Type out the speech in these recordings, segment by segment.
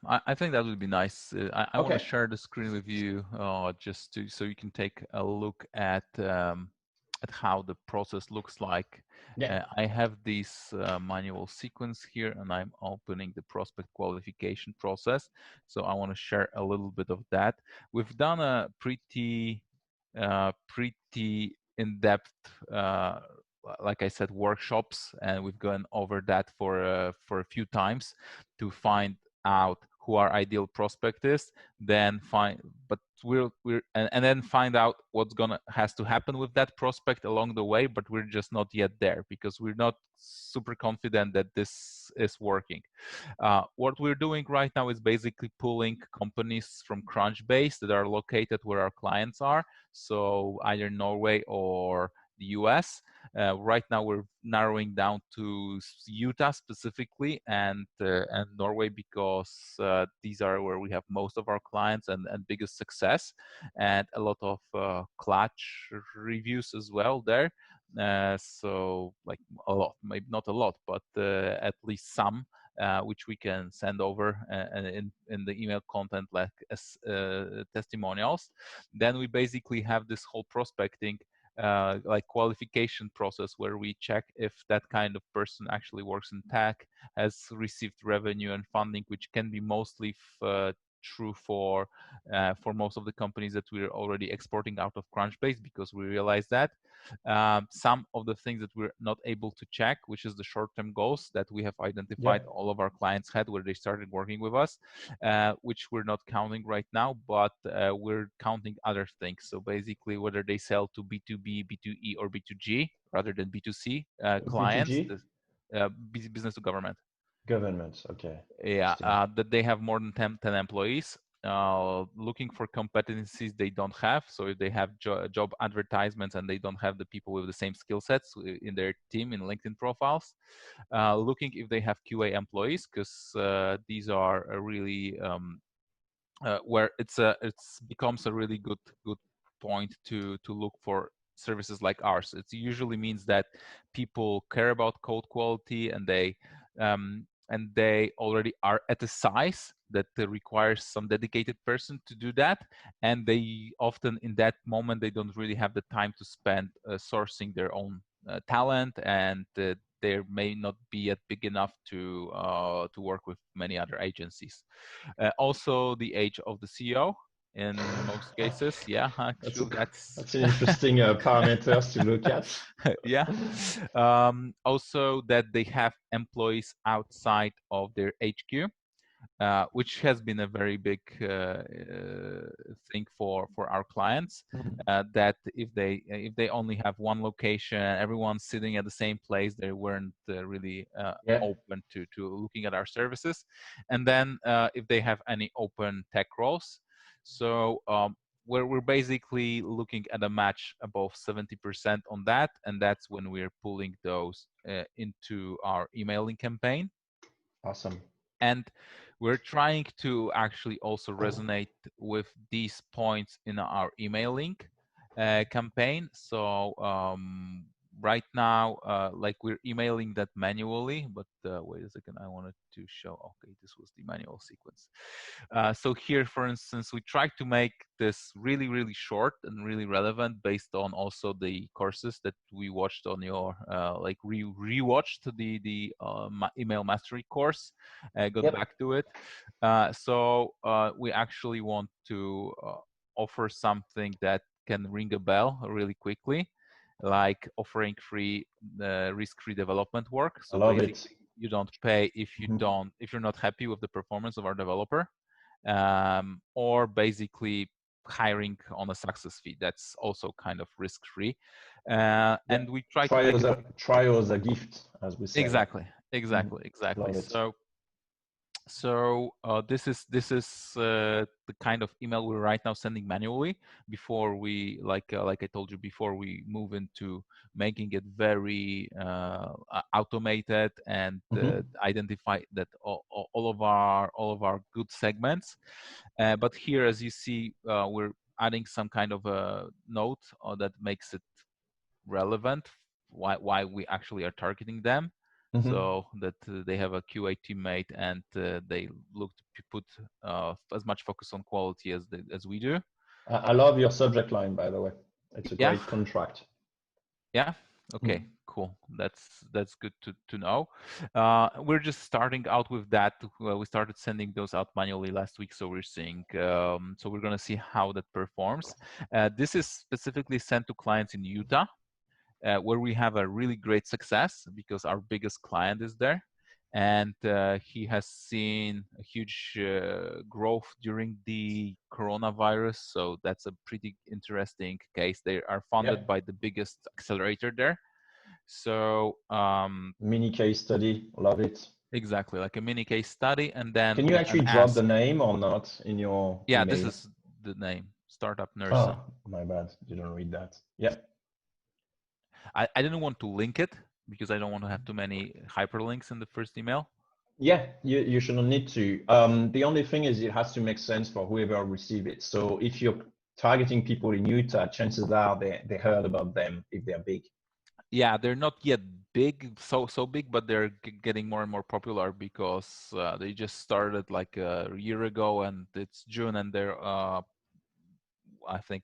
I think that would be nice. I want to Okay. share the screen with you just to so you can take a look at how the process looks like. Yeah. I have this manual sequence here, and I'm opening the prospect qualification process. So I want to share a little bit of that. We've done a pretty in-depth, like I said, workshops, and we've gone over that for a few times to find out who our ideal prospect is, then find, but and then find out what's gonna has to happen with that prospect along the way, but we're just not yet there because we're not super confident that this is working. What we're doing right now is basically pulling companies from Crunchbase that are located where our clients are, so either Norway or the US. Right now, we're narrowing down to Utah specifically and Norway because these are where we have most of our clients and biggest success, and a lot of clutch reviews as well there. So like a lot, maybe not a lot, but at least some. Which we can send over in the email content like as testimonials. Then we basically have this whole prospecting like qualification process where we check if that kind of person actually works in tech, has received revenue and funding, which can be mostly true for most of the companies that we're already exporting out of Crunchbase, because we realize that some of the things that we're not able to check, which is the short-term goals that we have identified Yeah. all of our clients had where they started working with us, which we're not counting right now, but we're counting other things. So basically, whether they sell to B2B, B2E, or B2G rather than B2C clients, B2G? business to government. Governments. Okay. Yeah, Interesting. that they have more than 10 employees. Looking for competencies they don't have. So if they have job advertisements and they don't have the people with the same skill sets in their team in LinkedIn profiles. Looking if they have QA employees, because these are really where it's becomes a really good point to look for services like ours. It usually means that people care about code quality, and they already are at a size that requires some dedicated person to do that, and they often in that moment they don't really have the time to spend sourcing their own talent, and they may not be yet big enough to work with many other agencies. Also, the age of the CEO in most cases. Yeah, That's a, actually, that's that's an interesting parameters to look at. yeah. Also, that they have employees outside of their HQ. Which has been a very big thing for our clients. That if they only have one location, everyone's sitting at the same place, they weren't really Yeah. open to looking at our services. And then if they have any open tech roles, so we're basically looking at a match above 70% on that, and that's when we're pulling those into our emailing campaign. Awesome. And we're trying to actually also resonate with these points in our emailing campaign. So right now, like we're emailing that manually, but wait a second, I wanted to show, okay, this was the manual sequence. So here, for instance, we try to make this really, really short and really relevant based on also the courses that we watched on your, like rewatched the email mastery course, got Yep. back to it. So we actually want to offer something that can ring a bell really quickly, like offering free risk-free development work. I So love it. basically, you don't pay if Mhm. if you're not happy with the performance of our developer, or basically hiring on a success fee. That's also kind of risk-free, Yeah. and we try to make it Try as a gift, as we say. exactly, exactly, exactly. Love it. So this is the kind of email we're right now sending manually before we like I told you before we move into making it very automated and identify that all of our good segments. But here, as you see, we're adding some kind of a note that makes it relevant. Why we actually are targeting them. so that they have a QA teammate, and they look to put as much focus on quality as we do. I love your subject line, by the way. It's a Yeah. great contract. Yeah. Okay. Cool. That's good to know. We're just starting out with that. We started sending those out manually last week, so we're seeing. So we're gonna see how that performs. This is specifically sent to clients in Utah, where we have a really great success because our biggest client is there, and he has seen a huge growth during the coronavirus. So that's a pretty interesting case. They are funded by the biggest accelerator there. So mini case study, love it. Exactly, like a mini case study, and then can you actually drop the name or not in your Yeah, email? this is the name, Startup Nurse. Oh, my bad, didn't read that. Yeah. I didn't want to link it because I don't want to have too many hyperlinks in the first email. Yeah, you shouldn't need to. The only thing is it has to make sense for whoever receive it. So if you're targeting people in Utah, chances are they heard about them if they're big. Yeah, they're not yet big, so big, but they're getting more and more popular because they just started like a year ago, and it's June, and they're I think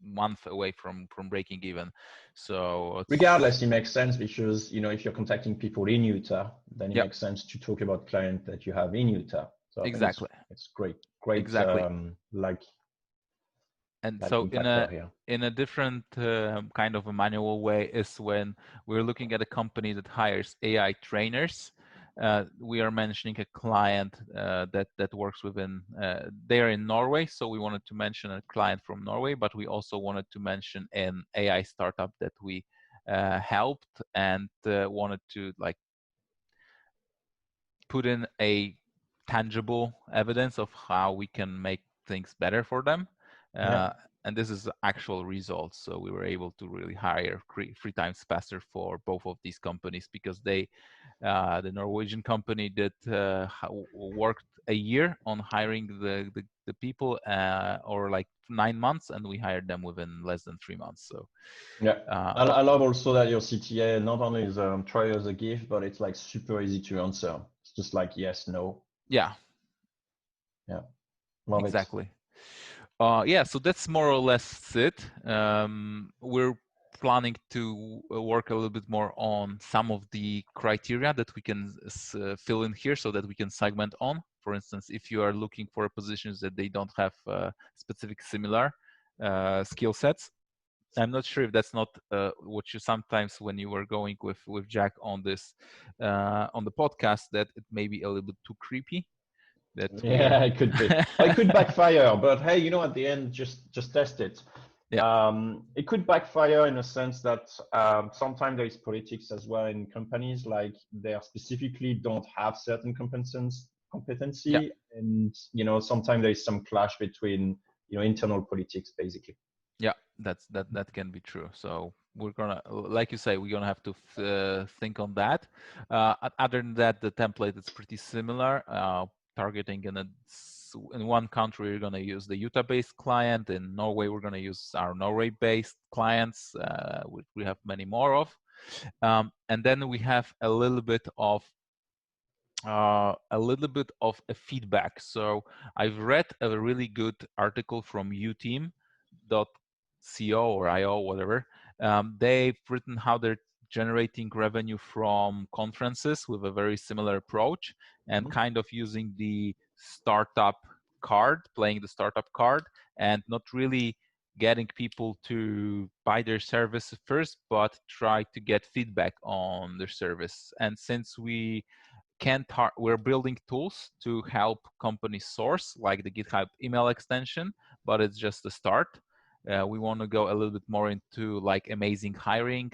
month away from breaking even. So regardless, it makes sense because if you're contacting people in Utah, then it Yep. makes sense to talk about clients that you have in Utah. So I Exactly. think it's great Exactly. And so in a different kind of a manual way is when we're looking at a company that hires AI trainers. We are mentioning a client that works within. They are in Norway, so we wanted to mention a client from Norway, but we also wanted to mention an AI startup that we helped, and wanted to like put in a tangible evidence of how we can make things better for them. And this is actual results. So we were able to really hire 3 times faster for both of these companies because the Norwegian company did worked a year on hiring the people, or like 9 months, and we hired them within less than 3 months. So yeah, I love also that your CTA not only is try as a gift, but it's like super easy to answer. It's just like yes, no. Yeah. Love exactly. Yeah, so that's more or less it. We're planning to work a little bit more on some of the criteria that we can fill in here so that we can segment on. For instance, if you are looking for positions that they don't have specific similar skill sets, I'm not sure if that's not what you sometimes when you were going with Jack on this on the podcast, that it may be a little bit too creepy. It could be. It could backfire, but hey, at the end, just test it. Yeah. It could backfire in a sense that sometimes there is politics as well in companies, like they specifically don't have certain competency, and sometimes there is some clash between internal politics, basically. Yeah, that can be true. So we're gonna, like you say, we're gonna have to think on that. Other than that, the template is pretty similar. Targeting in one country, we're gonna use the Utah-based client. In Norway, we're gonna use our Norway-based clients, which we have many more of. And then we have a little bit of a feedback. So I've read a really good article from uteam.co or io, whatever. They've written how they're generating revenue from conferences with a very similar approach, and kind of using the startup card, playing the startup card, and not really getting people to buy their service first, but try to get feedback on their service. And since we're building tools to help companies source, like the GitHub email extension, but it's just a start. We want to go a little bit more into like amazing hiring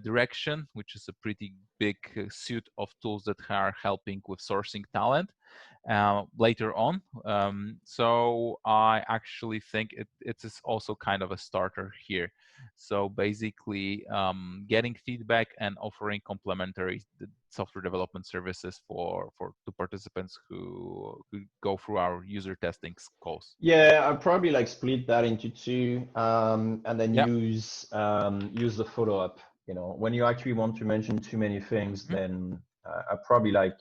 direction, which is a pretty big suite of tools that are helping with sourcing talent later on. So I actually think it is also kind of a starter here. So basically, getting feedback and offering complementary software development services for the participants who go through our user testing calls. Yeah, I'd probably like split that into two, and then use the follow-up when you actually want to mention too many things, then I probably like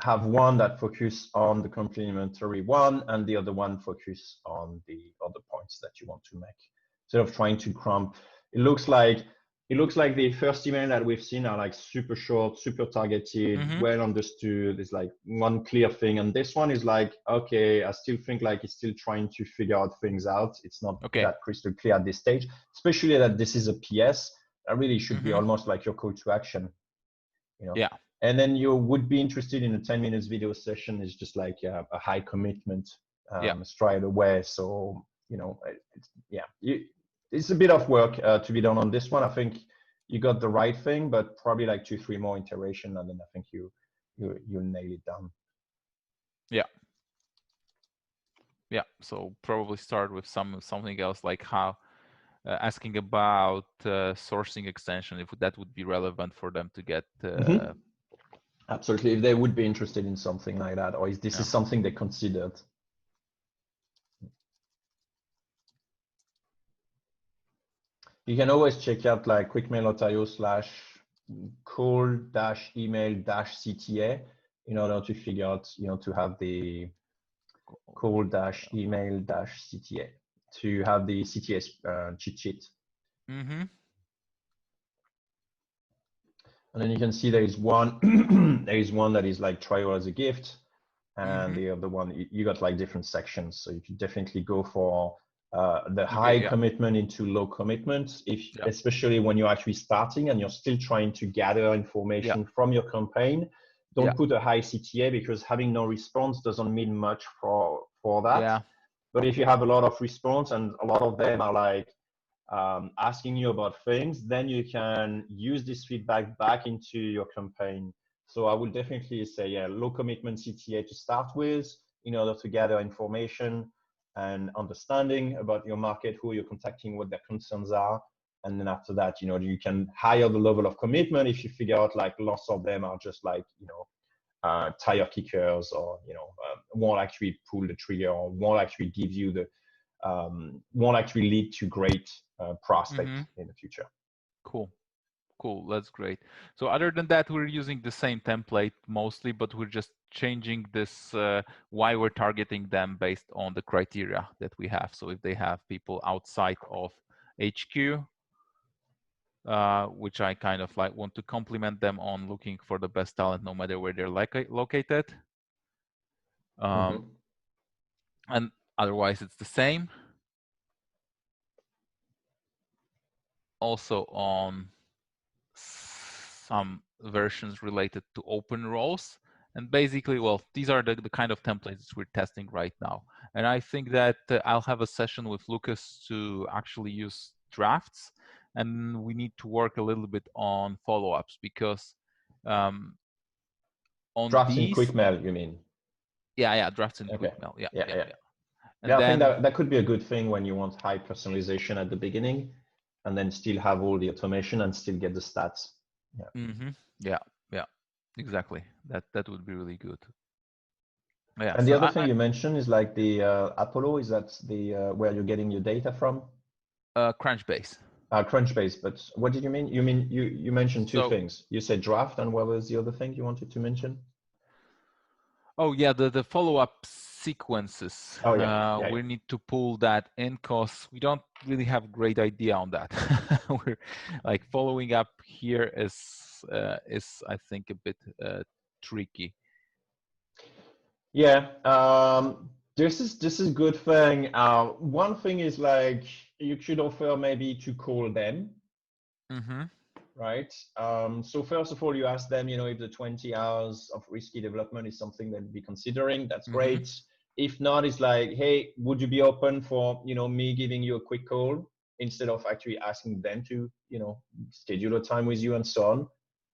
have one that focus on the complementary one and the other one focus on the other points that you want to make, instead of trying to cram. It looks like the first email that we've seen are like super short, super targeted, well understood. It's like one clear thing, and this one is like, okay, I still think like it's still trying to figure out things out. It's not that crystal clear at this stage, especially that this is a PS. That really should be almost like your call to action, Yeah. And then you would be interested in a 10 minutes video session is just like a high commitment straight away. So, it's a bit of work to be done on this one. I think you got the right thing, but probably like 2-3 more iteration, and then I think you'll nail it down. Yeah. Yeah. So probably start with something else, like how asking about sourcing extension, if that would be relevant for them to get. Absolutely, if they would be interested in something like that, or is this is something they considered. You can always check out like quickmail.io/call-email-CTA in order to figure out, to have the call-email-CTA, to have the CTA cheat sheet. And then you can see there is one that is like trial as a gift, and the other one, you got like different sections. So you can definitely go for the high commitment into low commitment, especially when you're actually starting and you're still trying to gather information from your campaign. Don't put a high CTA, because having no response doesn't mean much for that. But if you have a lot of response and a lot of them are like asking you about things, then you can use this feedback back into your campaign. So I would definitely say, low commitment CTA to start with, in order to gather information and understanding about your market, who you're contacting, what their concerns are. And then after that, you can higher the level of commitment if you figure out like lots of them are just like, tire kickers, or, won't actually pull the trigger, or won't actually give you the, won't actually lead to great prospect in the future. Cool. That's great. So other than that, we're using the same template mostly, but we're just changing this why we're targeting them based on the criteria that we have. So if they have people outside of HQ, which I kind of like want to compliment them on looking for the best talent no matter where they're located. And otherwise it's the same. Also on some versions related to open roles. And basically, well, these are the kind of templates we're testing right now. And I think that I'll have a session with Lucas to actually use drafts. And we need to work a little bit on follow-ups, because on drafts these, in QuickMail, you mean? Yeah, drafts in QuickMail. Yeah. And I think that could be a good thing when you want high personalization at the beginning, and then still have all the automation and still get the stats. Yeah, exactly. That would be really good. Yeah. And the other thing you mentioned is like the Apollo. Is that the where you're getting your data from? Crunchbase. Crunchbase. But what did you mean? You mentioned two things. You said draft, and what was the other thing you wanted to mention? Oh yeah, the follow-up sequences. Oh we need to pull that in, because we don't really have a great idea on that. We're like following up here is I think a bit tricky. Yeah, this is a good thing. One thing is like you should offer maybe to call them. Right. So first of all, you ask them, if the 20 hours of risky development is something they'd be considering. That's great. If not, it's like, hey, would you be open for me giving you a quick call instead of actually asking them to schedule a time with you and so on.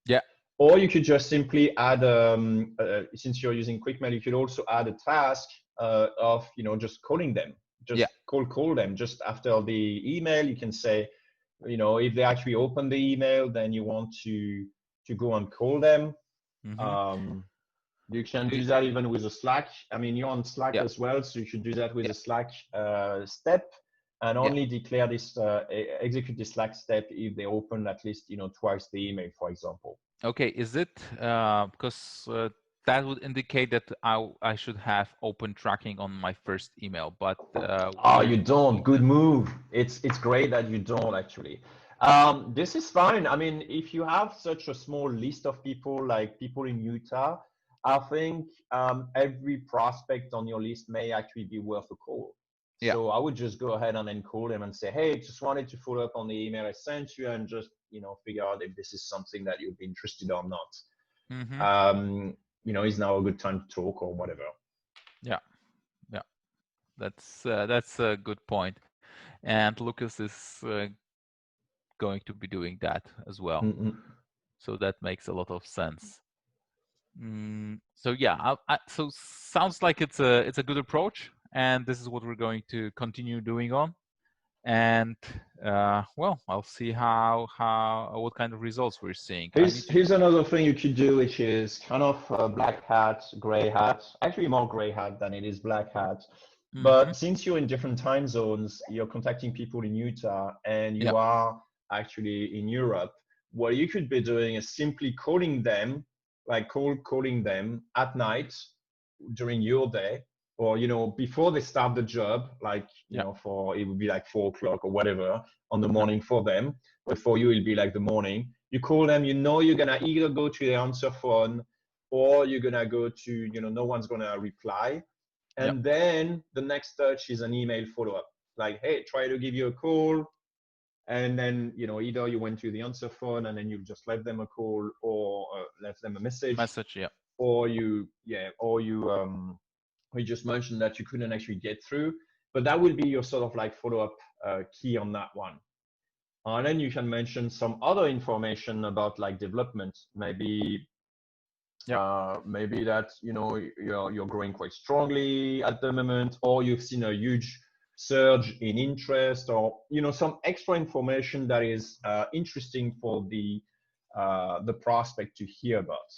Yeah. Or you could just simply add, since you're using QuickMail, you could also add a task of just calling them. Just call them just after the email. You can say, if they actually open the email, then you want to go and call them. You can do that even with a Slack. I mean, you're on Slack as well, so you should do that with a Slack step. and Yeah. only declare this, execute this Slack step if they open at least, twice the email, for example. Okay. Is it because that would indicate that I should have open tracking on my first email, but Oh, we're you don't. Good move. It's great that you don't actually. This is fine. I mean, if you have such a small list of people, like people in Utah, I think every prospect on your list may actually be worth a call. yeah. So I would just go ahead and then call them and say, hey, just wanted to follow up on the email I sent you and just, figure out if this is something that you'd be interested or not. Mm-hmm. Is now a good time to talk or whatever. Yeah. Yeah. That's a good point. And Lucas is going to be doing that as well. Mm-mm. So that makes a lot of sense. So yeah, so sounds like it's a good approach, and this is what we're going to continue doing on. And well, I'll see how what kind of results we're seeing. I need to. Here's another thing you could do, which is kind of black hat, gray hat. Actually, more gray hat than it is black hat. Mm-hmm. But since you're in different time zones, you're contacting people in Utah and Yeah. you are actually in Europe, what you could be doing is simply calling them, like cold calling them at night during your day, or before they start the job, like Yeah. for it would be like 4 o'clock or whatever on the morning for them, but for you it'll be like the morning. You call them, you're gonna either go to the answer phone or you're gonna go to, no one's gonna reply. Yeah. And then the next touch is an email follow-up. Like, hey, try to give you a call. And then, either you went to the answer phone and then you just left them a call or left them a message, Message. Yeah. or you just mentioned that you couldn't actually get through. But that will be your sort of like follow-up key on that one. And then you can mention some other information about like development, maybe Yeah. maybe that you're growing quite strongly at the moment, or you've seen a huge surge in interest, or some extra information that is interesting for the prospect to hear about.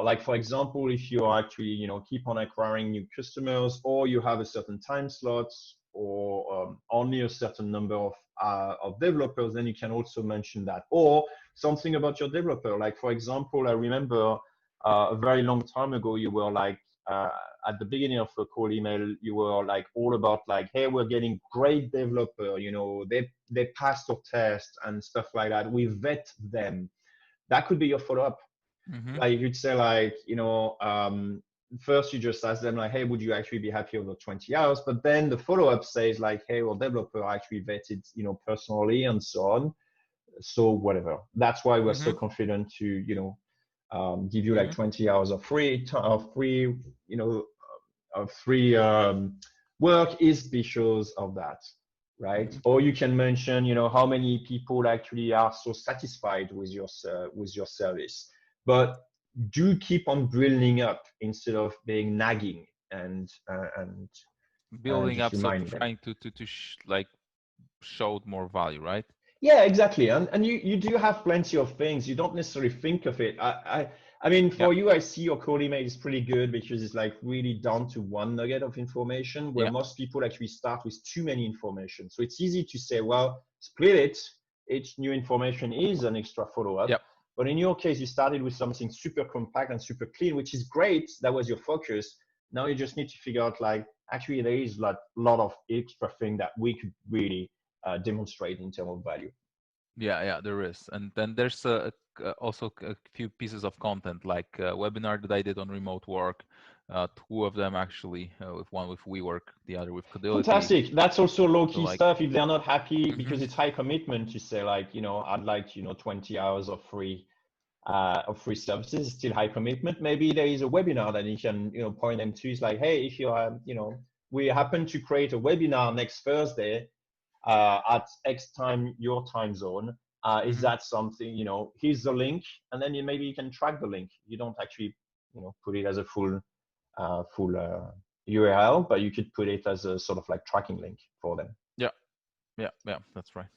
Like for example, if you actually keep on acquiring new customers, or you have a certain time slots, or only a certain number of developers, then you can also mention that, or something about your developer. Like for example, I remember a very long time ago, you were like at the beginning of the call email, you were like all about like, hey, we're getting great developer, they passed our test and stuff like that. We vet them. That could be your follow-up. Mm-hmm. Like you'd say like, first you just ask them like, hey, would you actually be happy over 20 hours? But then the follow-up says like, hey, well, developer actually vetted, personally and so on. So whatever. That's why we're so Mm-hmm. confident to, give you like Mm-hmm. 20 hours of free, of free work is because of that, right? Mm-hmm. Or you can mention, how many people actually are so satisfied with your service. But do keep on building up instead of being nagging and Building just up, so reminding them. trying to like show more value, right? Yeah, exactly. And you do have plenty of things. You don't necessarily think of it. I mean, Yeah. for you, I see your code email is pretty good because it's like really down to one nugget of information, where Yeah. most people actually start with too many information. So it's easy to say, well, split it. Each new information is an extra follow-up. Yep. But in your case, you started with something super compact and super clean, which is great. That was your focus. Now you just need to figure out like, actually, there is like a lot of extra thing that we could really demonstrate in terms of value. Yeah, there is. And then there's also a few pieces of content, like a webinar that I did on remote work, two of them actually, with one with WeWork, the other with Codility. Fantastic. That's also low So key like, stuff. If they're not happy, hmm because it's high commitment to say like, I'd like, 20 hours of free services, still high commitment. Maybe there is a webinar that you can, point them to. It's like, hey, if you are, we happen to create a webinar next Thursday at X time, your time zone. Is hmm that something, here's the link, and then maybe you can track the link. You don't actually, put it as a full URL, but you could put it as a sort of like tracking link for them. yeah, that's right.